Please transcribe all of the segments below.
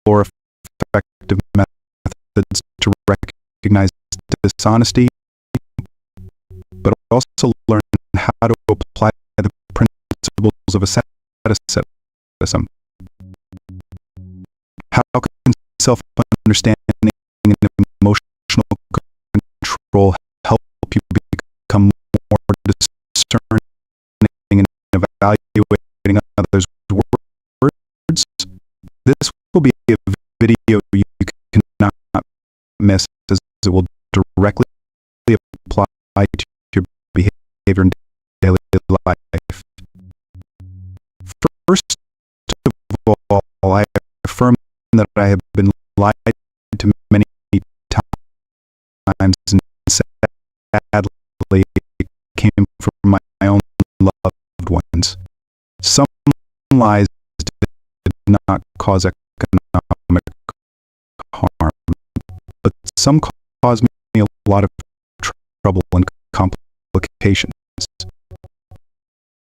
explore effective methods to recognize dishonesty, but also learn how to apply the principles of asceticism. How can self-understanding and emotional control help you become more discerning in evaluating others' words? This will be a video you cannot miss, as it will directly apply to your behavior in daily life. First of all, I affirm that I have been lied to many times, and sadly it came from my own loved ones. Some lies did not cause economic harm, but some caused me a lot of trouble and complications.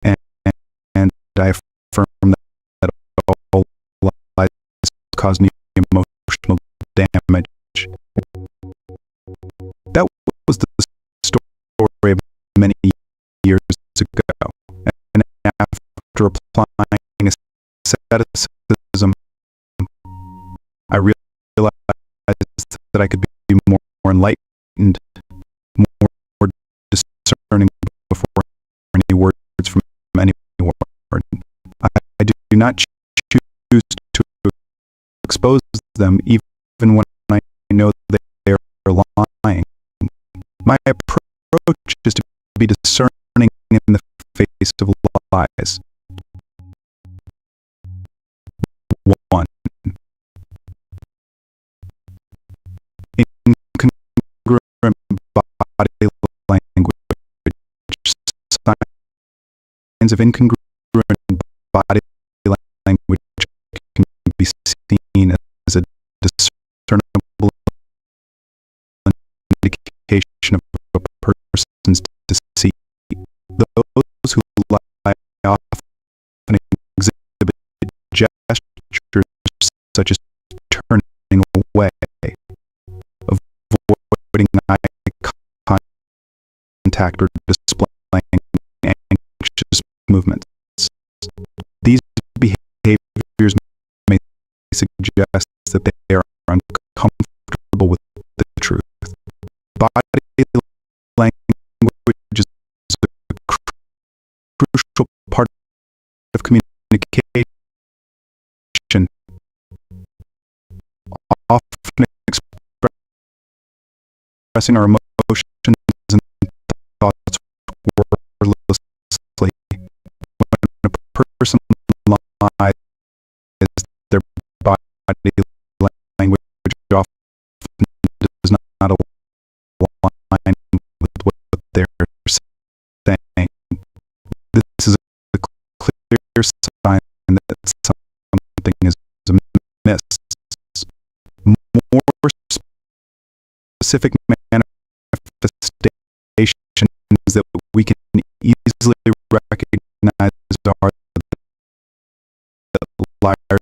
And I affirm that all lies cause me emotional damage. That was the story of many years ago. And after applying asceticism, I realized that I could be more enlightened, more discerning before any words from anyone. I do not choose to expose them even when I know they are lying. My approach is to be discerning in the face of lies. 1. Incongruent body language. Signs of incongruent body language can be seen as a discernible indication of a person's deceit. Those who lie often exhibit gestures such as turning away, avoiding eye contact, or displaying anxious movements. These behaviors may suggest that they are uncomfortable with the truth. Body language is a crucial part of communication, often expressing our emotions and thoughts wordlessly. When a person lies, their body language often does not align with what they're saying. This is a clear sign that something is amiss. More specific manifestations that we can easily recognize are that liars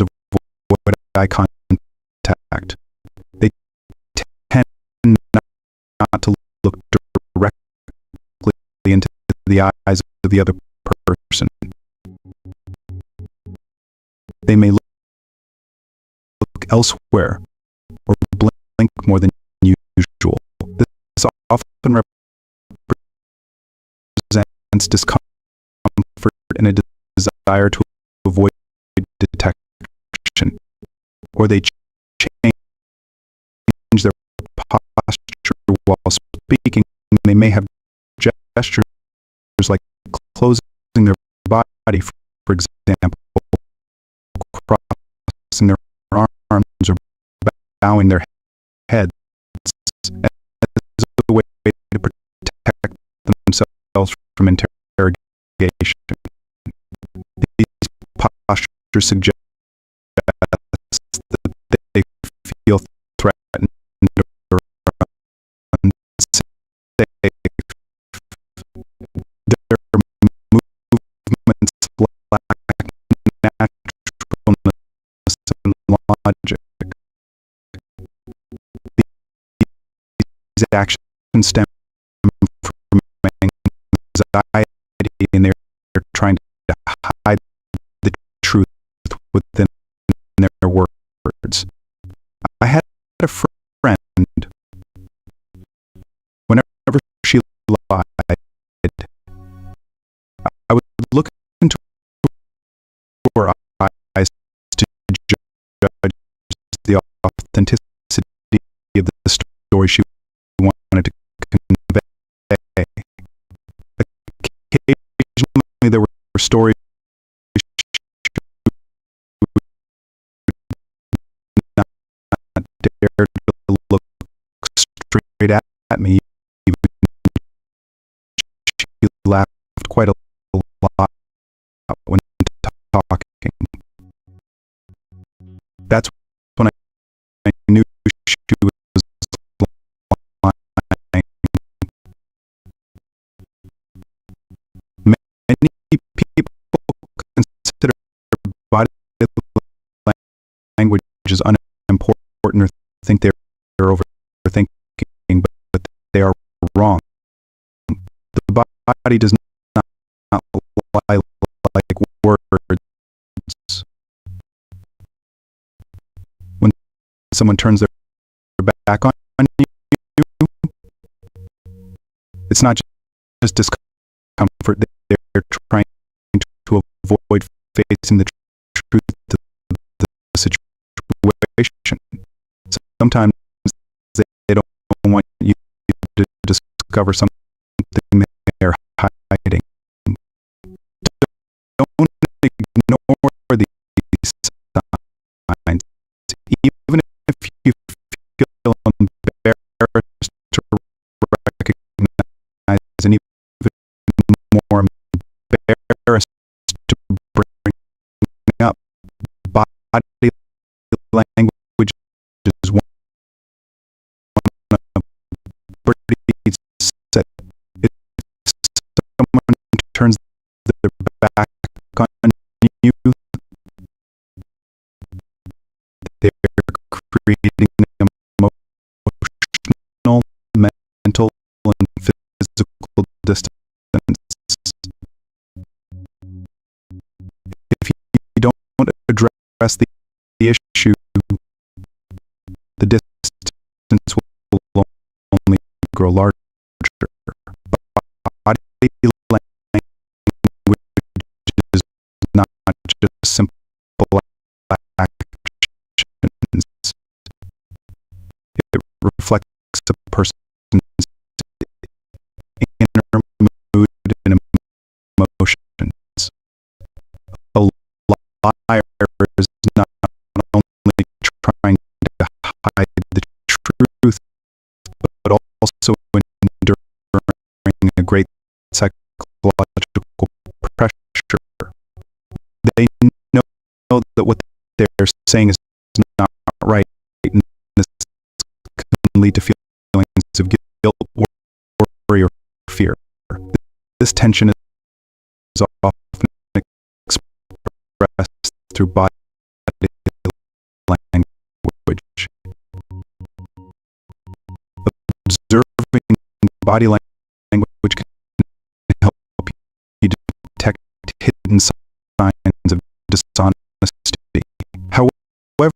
avoid eye contact. They tend not to look directly into the eyes of the other person. They may look elsewhere or blink more than usual. This often represents discomfort and a desire to avoid detection, or they change their posture while speaking. They may have gestures like closing their body, for example, crossing their arms, or bowing their heads as a way to protect themselves from interrogation. These postures suggest that they feel threatened or unsafe. Their movements lack naturalness and logic. These actions stem from anxiety, and they're trying to hide the truth within their words. I had a friend, whenever she lied, I would look into her eyes to judge the authenticity of the story she wanted to convey. Occasionally there were stories she would not dare to look straight at me. Even she laughed quite a lot when talking. That's when I knew she was lying. Many people consider body language as unimportant or think they're overthinking, but they are wrong. The body does not lie like words. When someone turns their back on you, it's not just discomfort. They're trying to avoid facing the truth of the situation. Sometimes they don't want you to discover something they're hiding. Don't ignore these signs. Even if you feel embarrassed to recognize, and even more embarrassed to bring up, body language is one of Brady's set. If someone turns their back on you, they're creating emotional, mental, and physical distance. If you don't address the issue, the distance will only grow larger. Body language is not just simple actions. It reflects a person's inner mood and emotions. A liar is not only trying to hide the truth, but also enduring a great psychological pressure. They know that what they're saying is not right, and this can lead to feelings of guilt, worry, or fear. This tension is often expressed through body language. Observing body language can help you detect hidden signs of dishonesty. However,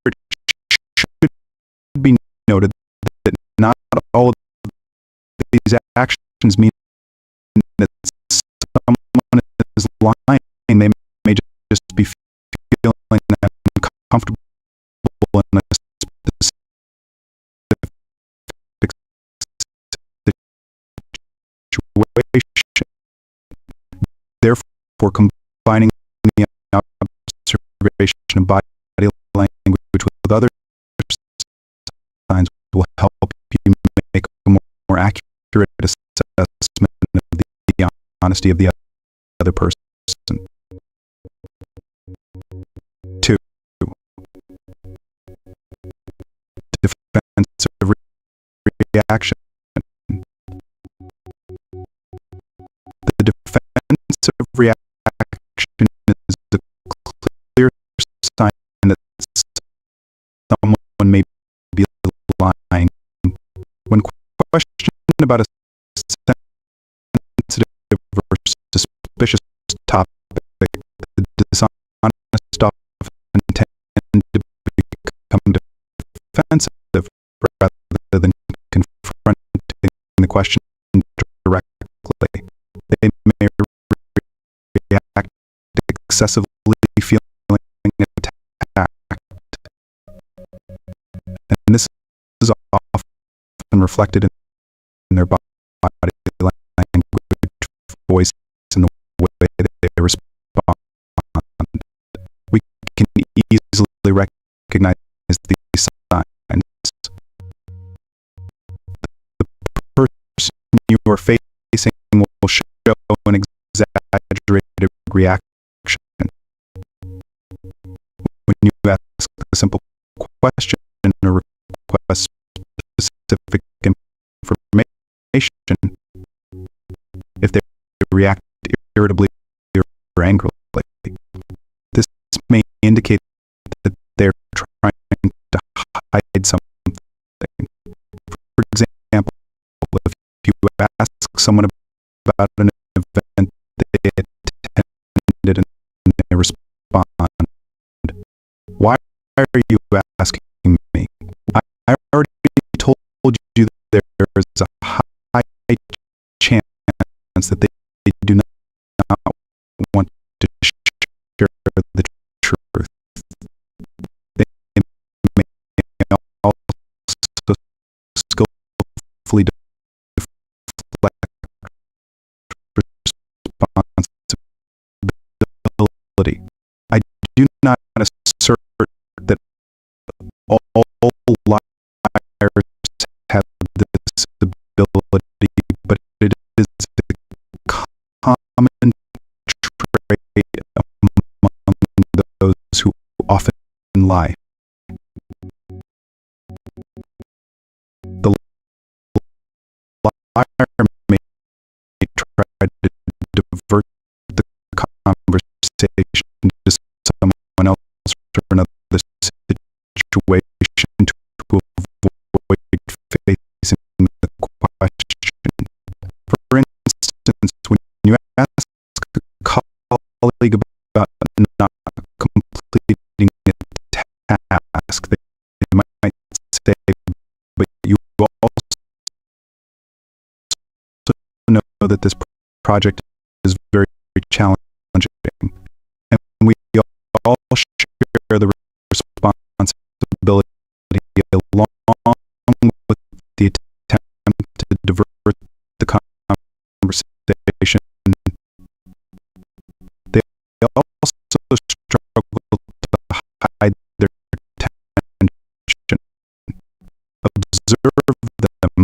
it should be noted that not all of these actions mean that someone is lying. They may just be feeling uncomfortable in a specific situation. Therefore, combining the observation of body language with other signs will help you make a more accurate assessment of the honesty of the other person. 2. Defensive reaction. The defensive reaction is a clear sign that about a sensitive or suspicious topic, the dishonest often tend to become defensive rather than confronting the question directly. They may react excessively, feeling attacked. And this is often reflected in their body language, voice, and the way they respond. We can easily recognize these signs. The person you are facing will show an exaggerated reaction. When you ask a simple question or request specific information, if they react irritably or angrily, this may indicate that they're trying to hide something. For example, if you ask someone about an event they attended and they respond, "Why are you asking me? I already told you that there is a high chance that they do not want to share the truth." They may also skillfully deflect responsibility. I do not assert that all liars have this ability, but it is a common trait among those who often lie. The liar may try to divert the conversation to someone else or another situation to avoid facing the question. For instance, when you ask a colleague about not completing a task, they might say, "But you also know that this project is very challenging, and we all share the responsibility along with the attempt to divert the conversation." They also struggle to hide their tension. Observe them,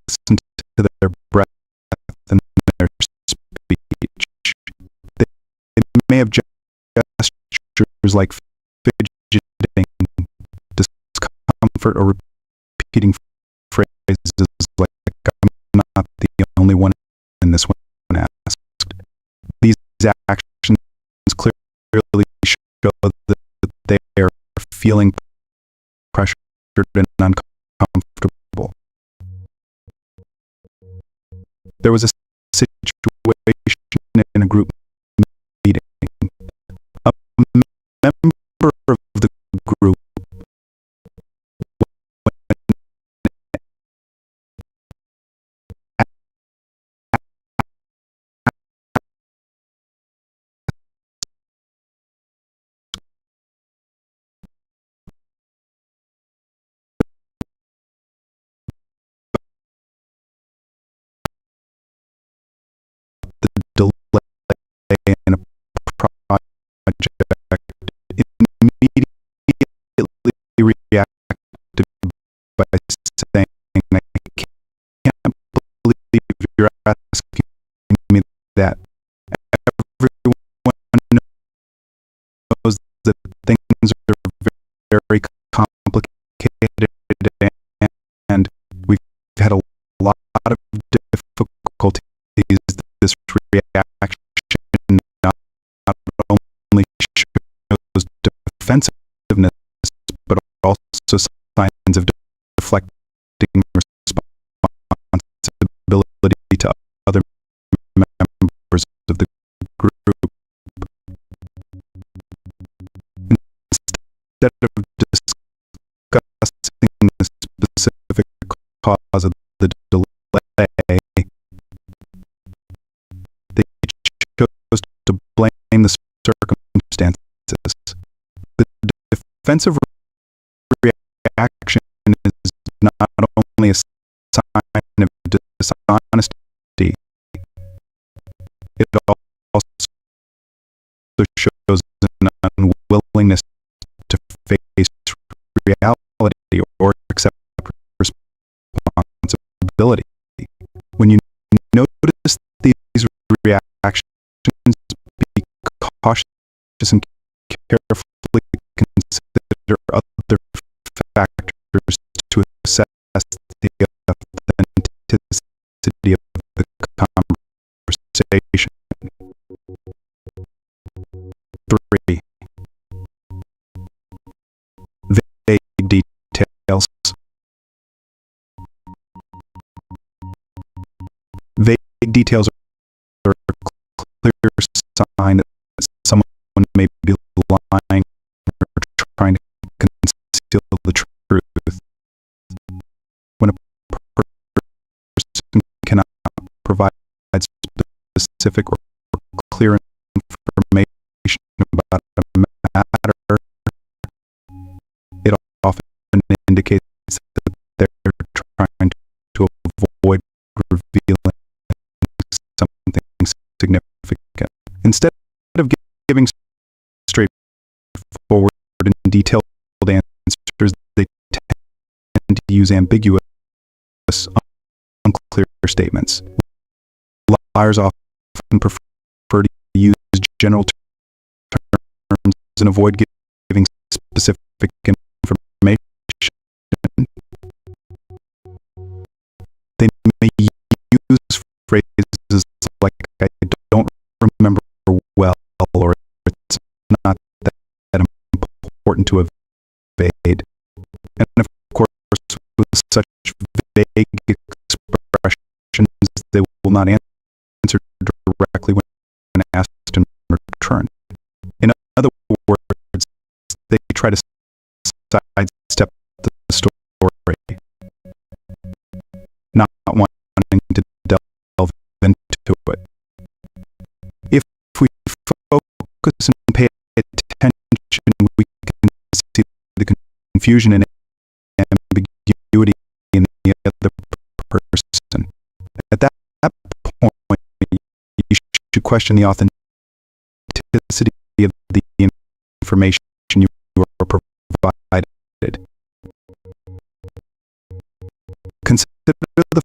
listen to their breath and their speech. They may have gestures like fidgeting, discomfort, or repeating phrases like, "I'm not the only one in this one asked." These actions clearly show that they are feeling pressured and uncomfortable. There was a situation in a group meeting. A member of the group delay in a project immediately reacted by saying, "I can't believe you're asking me that. Everyone knows that things are very complicated and we've had a lot of difficulties. This reaction not only shows defensiveness, but also signs of deflecting responsibility. of discussing the specific cause of the delay, they chose to blame the circumstances. The defensive reaction is not only a sign of dishonesty, it also shows an unwillingness to face reality or accept responsibility. When you notice these reactions, be cautious and carefully consider other factors to assess the authenticity of the conversation. 3. Vague details. Vague details are a clear sign that someone may be lying or trying to conceal the truth. When a person cannot provide specific or clear information about a matter, it often indicates that they're trying to avoid revealing something significant. Instead of giving straightforward and detailed answers, they tend to use ambiguous, unclear statements. Liars often prefer to use general terms and avoid giving specific information. They may use phrases like, "I don't remember well," or "It's not that important to evade." And of course, with such vague expressions, they will not answer directly when asked in return. In other words, they try to sidestep the story, not wanting to delve into it. If we focus and pay attention, we can see the confusion and ambiguity in the other person. At that point, you should question the authenticity of the information you are provided. Consider the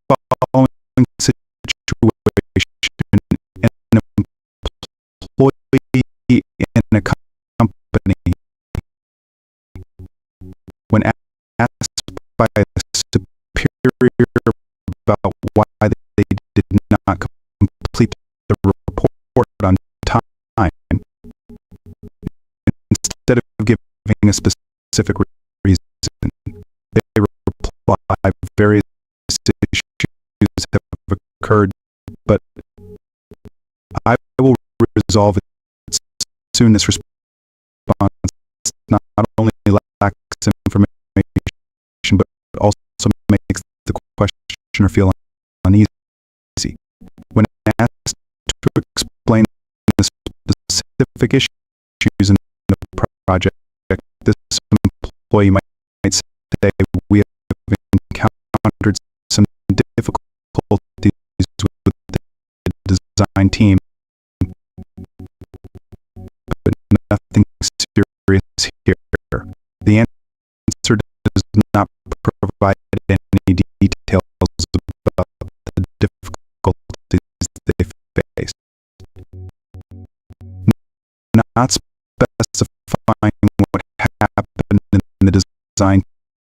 following situation: an employee in a company, when asked by a superior about why they did not complete the report on time, instead of giving a specific reason, they reply, "Various issues have occurred, but I will resolve it soon." This response not only lacks information, but also makes the questioner feel uneasy. When asked to explain the specific issues in the project, this employee might say, "We have encountered some difficulties with the design team, but nothing serious here." The answer does not provide any details about the difficulties they faced. Not specifying what happened in the design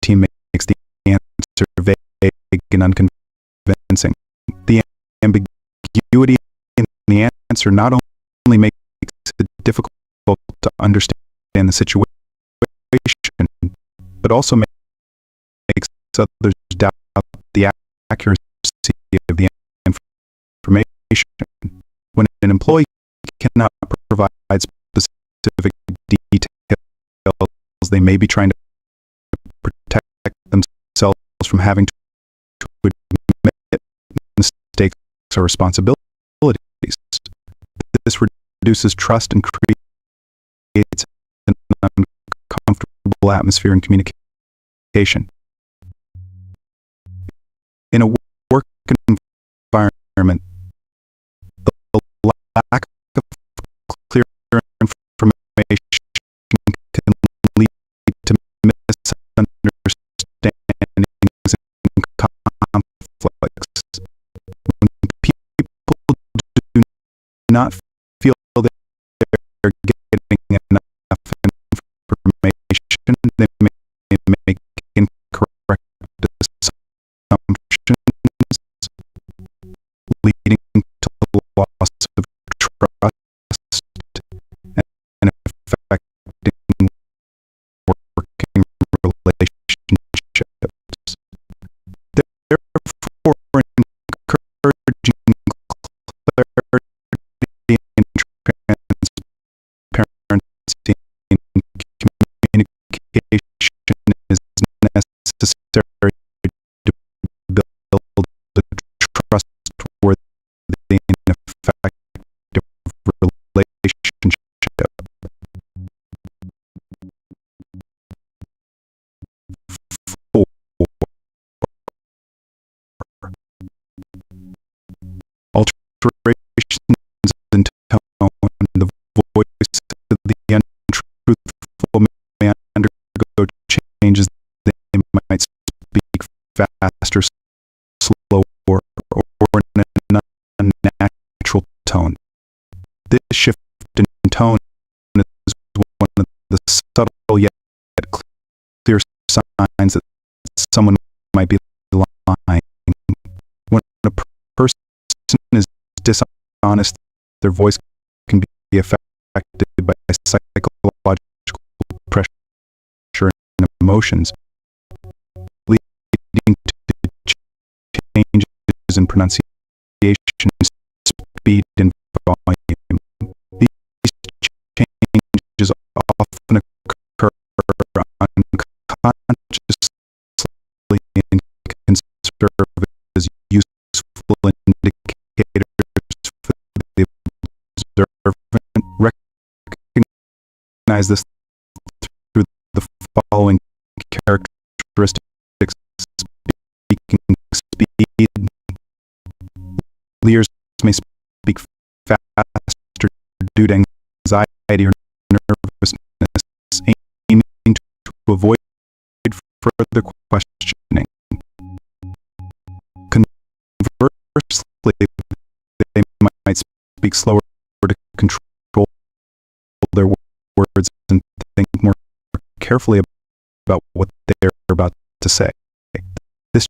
team makes the answer vague and unconvincing. The ambiguity in the answer not only makes it difficult to understand the situation, but also makes others doubt the accuracy of the information. When an employee cannot provide specific details They may be trying to protect themselves from having to admit mistakes or responsibilities. This reduces trust and creates an uncomfortable atmosphere in communication. In a work environment, the lack of clear information can lead to misunderstandings and conflicts. When people do not feel they're getting enough information, they may make incorrect assumptions, leading to loss of trust and affecting working relationships. Therefore, encouraging clarity and transparency in communication is necessary to build a trustworthy and effective relationship. 4. Alterations in tone. The voice of the untruthful may undergo changes. They might speak faster, slower, or in an unnatural tone. This shift in tone is one of the subtle yet clear signs that someone might be lying. When a person is dishonest, their voice can be affected by psychological pressure and emotions, leading to changes in pronunciation, speed, and volume. These changes often occur unconsciously and can serve as useful indicators for the observant. Recognize this through the following characteristics: speaking speed. Leaders may speak faster due to anxiety or nervousness, aiming to avoid further questioning. Conversely, they might speak slower to control their words and think more carefully about what they're about to say. This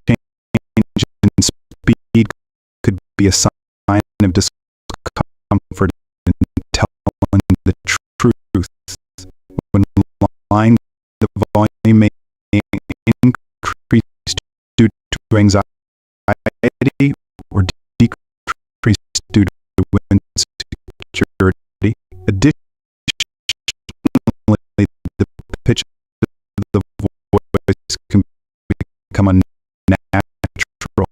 change in speed could be a sign of discomfort in telling the truth. When lying, the volume may increase due to anxiety or decrease due to insecurity. Additionally, the pitch of the voice can become unnatural,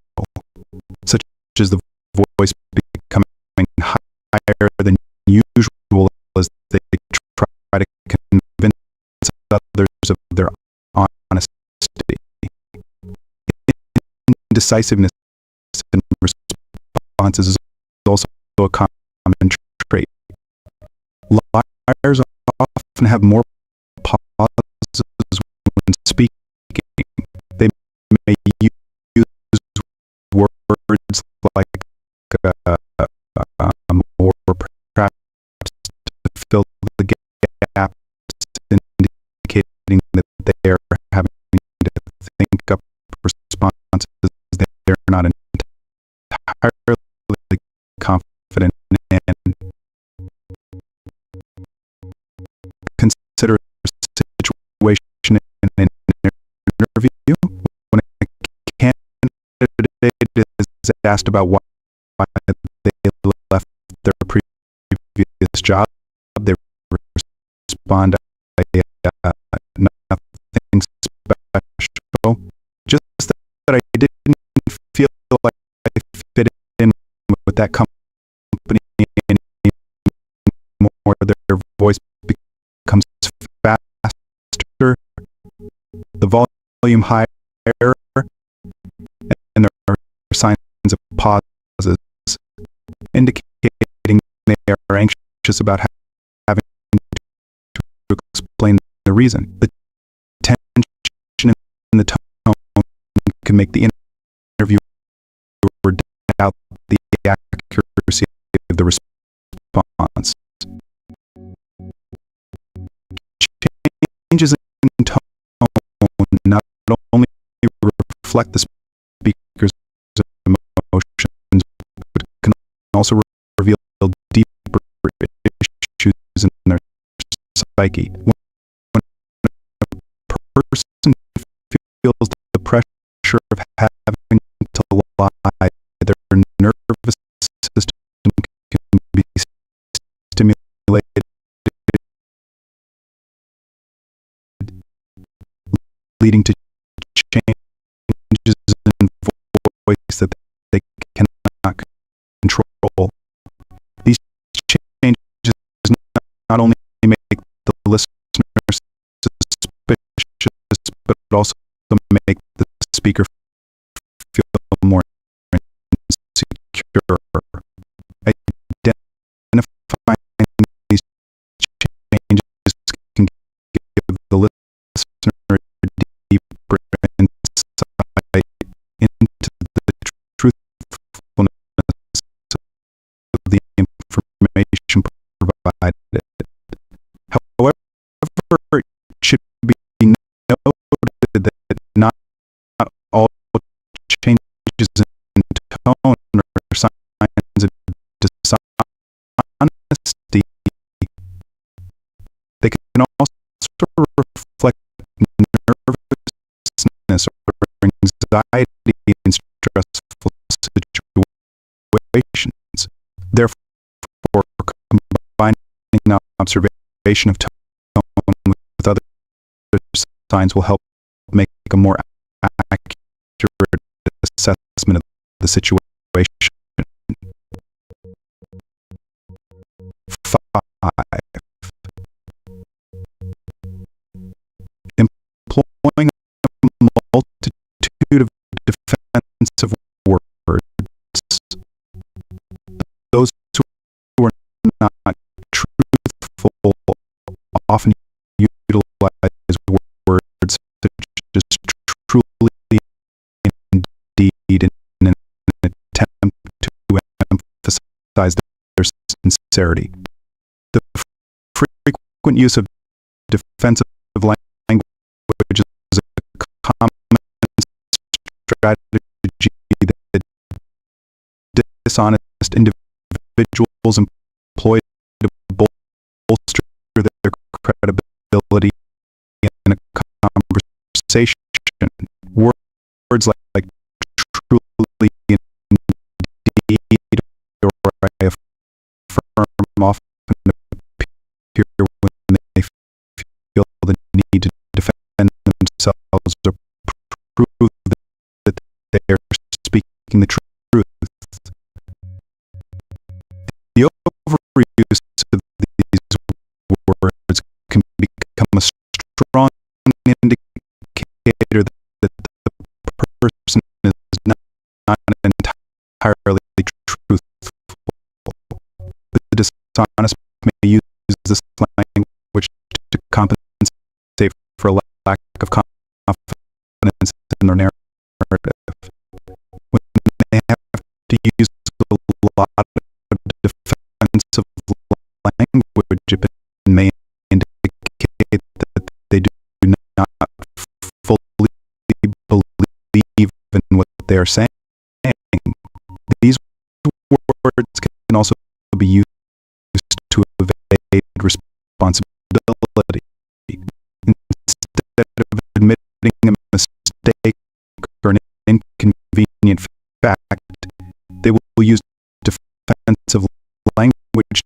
such as the voice becoming higher than usual as they try to convince others of their honesty. Indecisiveness in responses is also a common trait. Liars often have more pauses when speaking. They may use words like or perhaps to fill the gaps, indicating that they are having to think up responses they're not entirely confident in. Consider a situation in an interview when a candidate is asked about why they left their previous job. They respond, that company anymore. Their voice becomes faster, the volume higher, and there are signs of pauses, indicating they are anxious about having to explain the reason. The tension in the tone can make the interviewer doubt the accuracy of the response. Changes in tone not only reflect the speaker's emotions, but can also reveal deeper issues in their psyche. When a person feels the pressure of having to lie, their nervous system can be stimulated, leading to changes in voice that they cannot control. These changes not only make the listener suspicious, but also make the speaker feel more insecure. Identifying these changes can give the listener a deeper insight into the truthfulness of the information provided. However, it should be noted that not all changes in tone are signs of dishonesty. They can also reflect nervousness or anxiety in stressful situations. Therefore, combining observation of tone with other signs will help make a more accurate assessment of the situation. 5. Employing a multitude of defensive words. Those who are not truthful often utilize words such as truly, indeed, in an attempt to emphasize their sincerity. The frequent use of defensive language is a common strategy that dishonest individuals employ to bolster their credibility in a conversation. Words like truly, indeed, or I affirm often appear when they feel the need to defend themselves or prove that they are speaking the truth. The overuse of these words can become a strong indicator that the person is not entirely truthful. The dishonest may use this language to compensate for a lack of confidence in their narrative. When they have to use a lot of defensive language, it may indicate that they do not fully believe in what they are saying. These words can also be used to evade responsibility. Instead of admitting a mistake or an inconvenient fact, they will use defensive language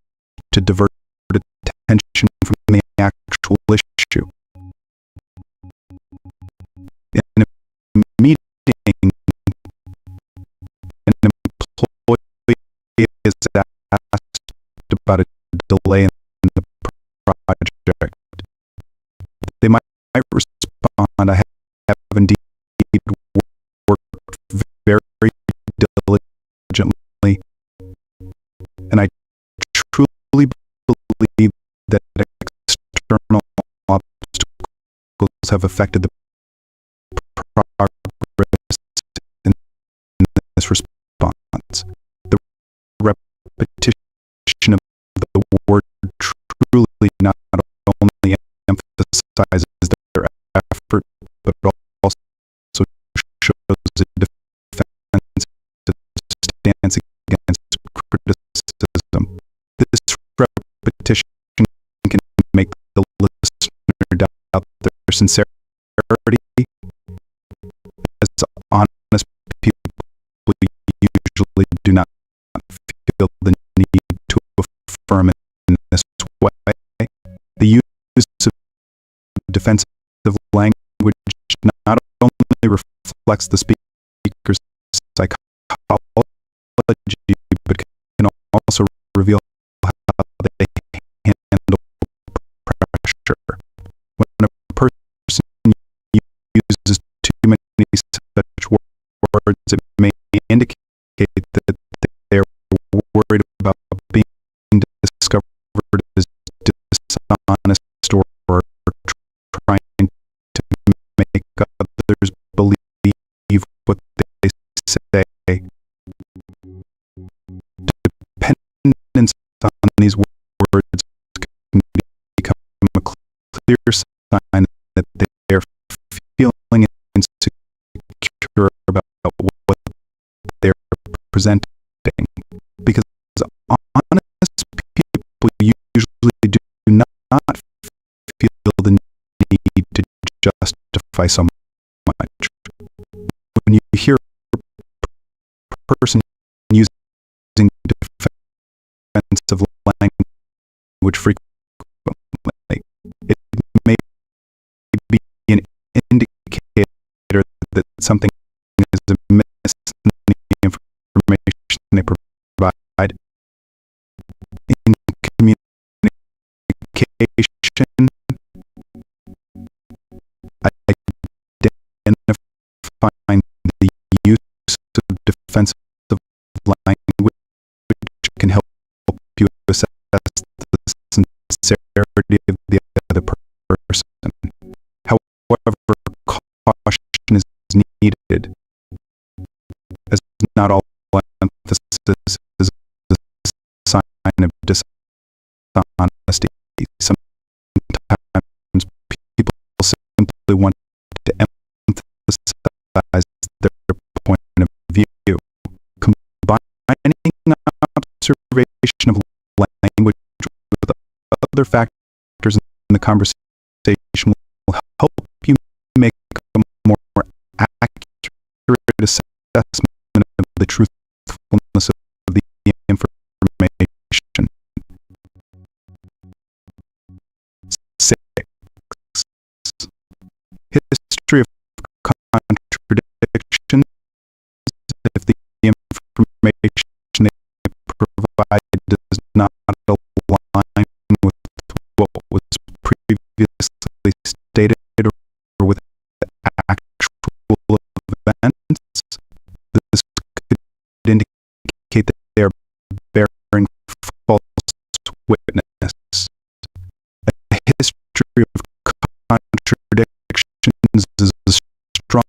to divert attention from the actual issue. In a meeting, an employee delay in the project. They might respond, I have indeed worked very diligently, and I truly believe that external obstacles have affected the progress in this response. The repetition of the word truly not only emphasizes their effort, but also shows a defensive stance against criticism. This repetition can make the listener doubt their sincerity, as honest people usually do not feel the need to affirm in this way. The use of defensive language not only reflects the speaker's psychology, but can also reveal how they handle pressure. When a person uses too many such words, it may indicate that they are worried about being discovered as dishonest or trying to make others believe what they say. Dependence on these words can become a clear sign that they are feeling insecure about what they are presenting, because honest people usually do not feel the need to justify so much. When you hear a person using defensive language frequently, it may be an indicator that something is amiss in the information they provide. In communication, identifying the use of defensive language can help you assess the sincerity of the other person. However, caution is needed, as not all emphasis is a sign of dishonesty. Sometimes people simply want to emphasize their point of view. Combining observation of language with other factors in the conversation will help you make a more accurate assessment of the truthfulness of the information. 6. History of contradictions. If the information they provide does not align with what was previously stated or with the actual events, this could indicate that they are bearing false witness. A history of contradictions is a strong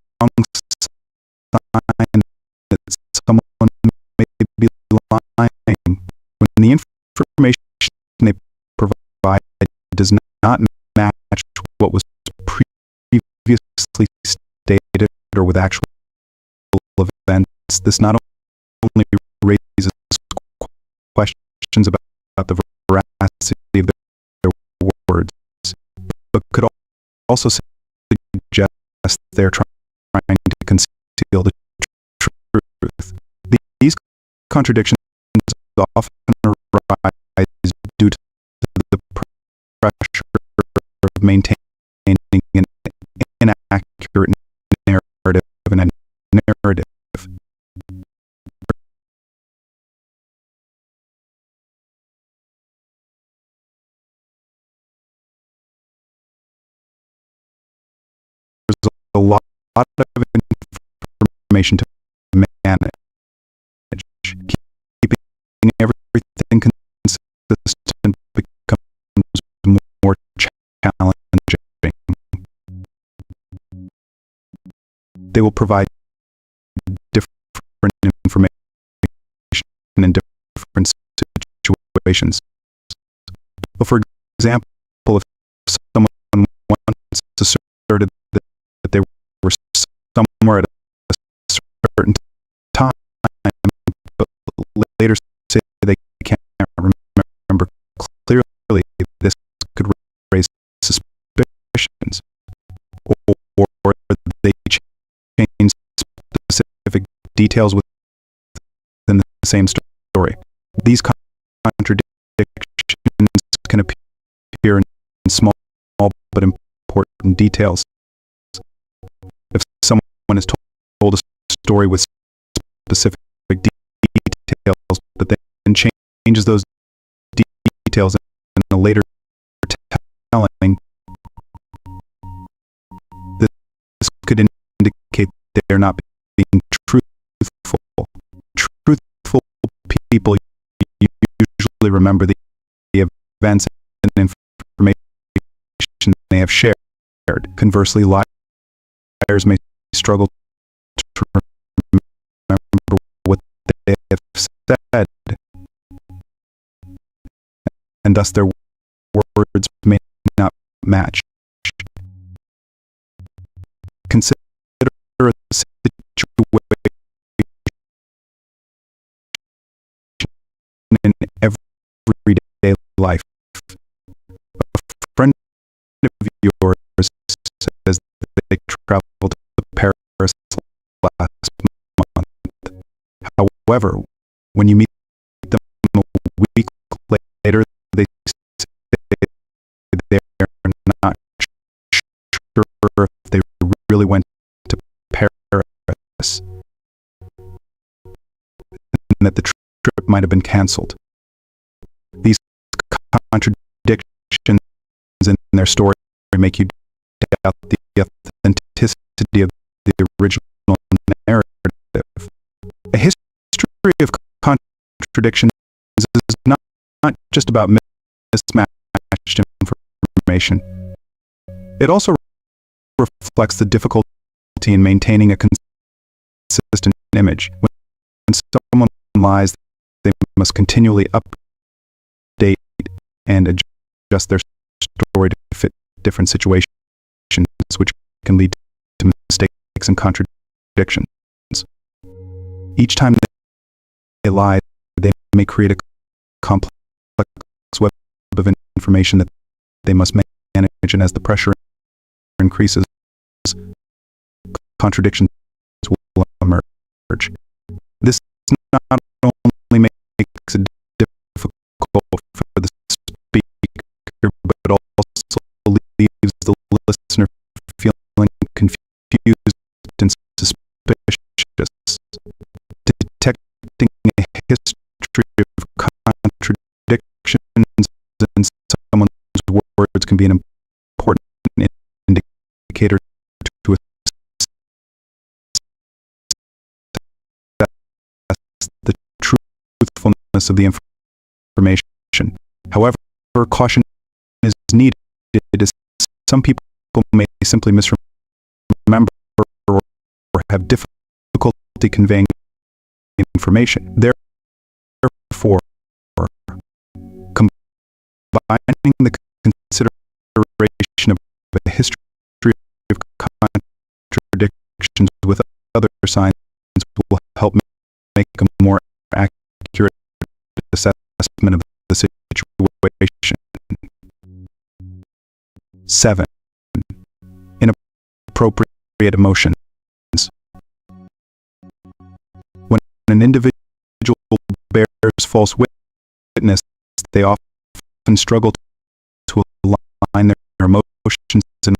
sign that someone may be lying when the information they provide does not match what was previously stated or with actual events. This not only raises questions about the veracity of their words, but could also suggest they're trying to conceal the truth. These contradictions often arise due to the pressure of maintaining an inaccurate narrative. a lot of information to manage. Keeping everything consistent becomes more challenging. They will provide different information in different situations. But for example, if someone once asserted that they were somewhere at a certain time, but later say they can't remember clearly, this could raise suspicions. Or they change specific details within the same story. These contradictions can appear in small but important details. If someone is told a story with specific details, but then changes those details in a later telling, this could indicate they're not being truthful. Truthful people usually remember the events and information they have shared. Conversely, liars may struggle to remember what they have said, and thus their words may not match. Consider a situation in everyday life. A friend of yours says that they traveled to Paris last month. However, when you meet them a week later, they say they're not sure if they really went to Paris, and that the trip might have been canceled. These contradictions in their story make you doubt the authenticity of the original narrative. A history of contradictions is not just about mismatched information. It also reflects the difficulty in maintaining a consistent image. When someone lies, they must continually update and adjust their story to fit different situations, which can lead to mistakes and contradictions. Each time they lie, they may create a complex web of information that they must manage, and as the pressure increases, contradictions will emerge. This not only makes it difficult for the speaker, but also leaves the listener feeling confused and suspicious. Detecting a history of contradictions in someone's words can be an important indicator to assess the truthfulness of the information. However, caution is needed, as some people may simply misremember or have difficulty conveying information. Therefore, combining the consideration of a history of contradictions with other signs will help make a more accurate assessment of the situation. 7. Inappropriate emotions. When an individual bears false witness, they often struggle to align their emotions and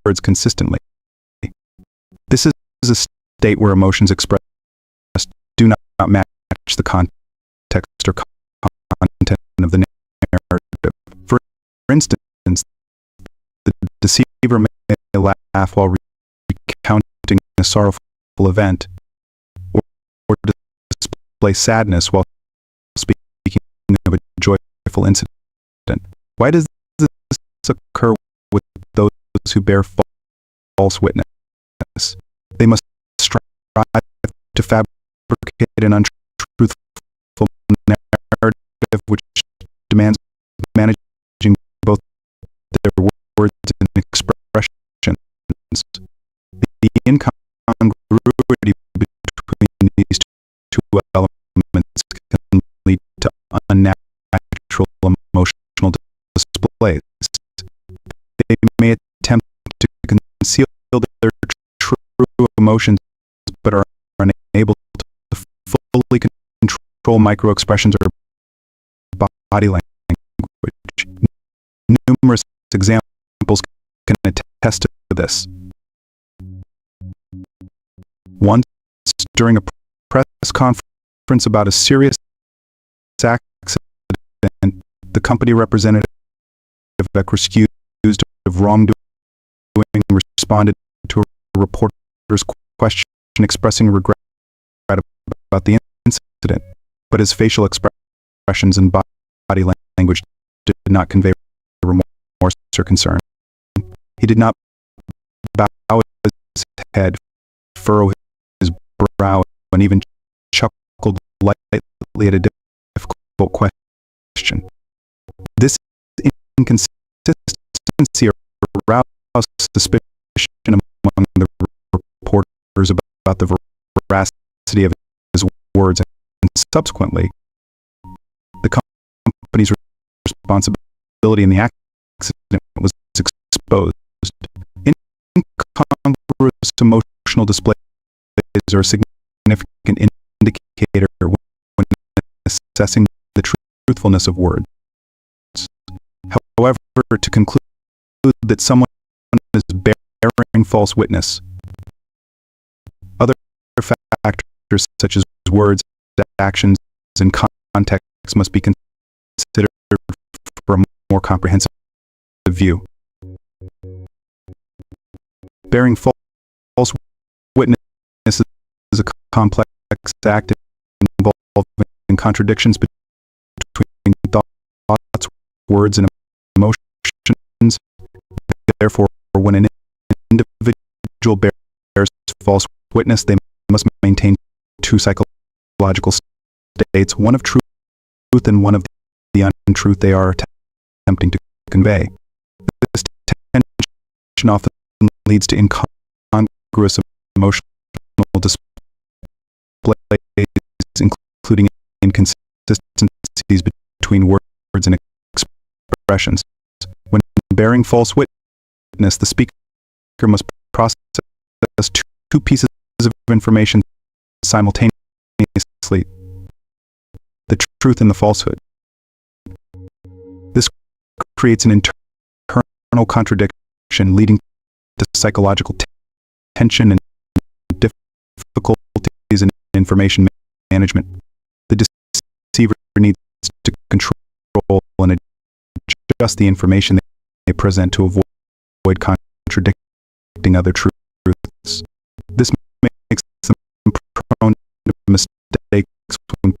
words consistently. This is a state where emotions expressed do not match the context or content of the narrative. For instance, the deceiver may laugh while a sorrowful event, or display sadness while speaking of a joyful incident. Why does this occur with those who bear false witness? They must strive to fabricate an untruthful narrative which demands managing both their words and expressions. The incongruity between these two elements can lead to unnatural emotional displays. They may attempt to conceal their true emotions, but are unable to fully control microexpressions or body language. Numerous examples can attest to this. Once, during a press conference about a serious accident, the company representative, accused of wrongdoing, responded to a reporter's question expressing regret about the incident, but his facial expressions and body language did not convey remorse or concern. He did not bow his head, furrow his brow, and even chuckled lightly at a difficult question. This inconsistency aroused suspicion among the reporters about the veracity of his words, and subsequently, the company's responsibility in the accident was exposed. Incongruous emotional displays are a significant indicator when assessing the truthfulness of words. However, to conclude that someone is bearing false witness, other factors such as words, actions, and context must be considered for a more comprehensive view. Bearing false witness is a complex act involving contradictions between thoughts, words, and emotions. Therefore, when an individual bears false witness, they must maintain two psychological states, one of truth and one of the untruth they are attempting to convey. This tension often leads to incongruous emotional displays, including inconsistencies between words and expressions. When bearing false witness, the speaker must process two pieces of information simultaneously, the truth and the falsehood. This creates an internal contradiction, leading to psychological tension and difficulties in information management. The deceiver needs to control and adjust the information they present to avoid contradicting other truths. This makes them prone to mistakes when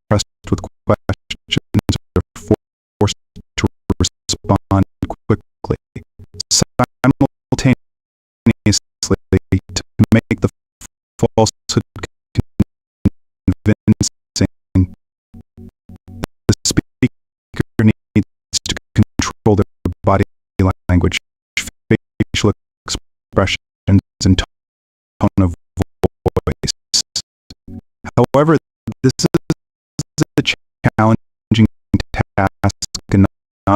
pressed with questions or forced to respond quickly. Simultaneously, to make the falsehood convincing, the speaker needs to control their body language, facial expressions, and tone of voice. However, this is a challenge